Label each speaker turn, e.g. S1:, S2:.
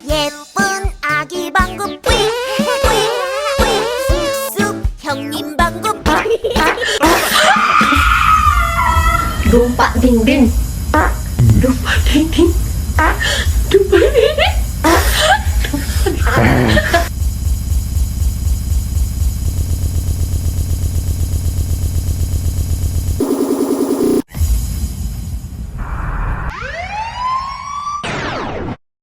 S1: 예쁜 아기 방구 뿌이 뿌이 뿌이 쑥쑥 형님 방구
S2: Lupa ding ding. Lupa ding ding. Lupa ding ding.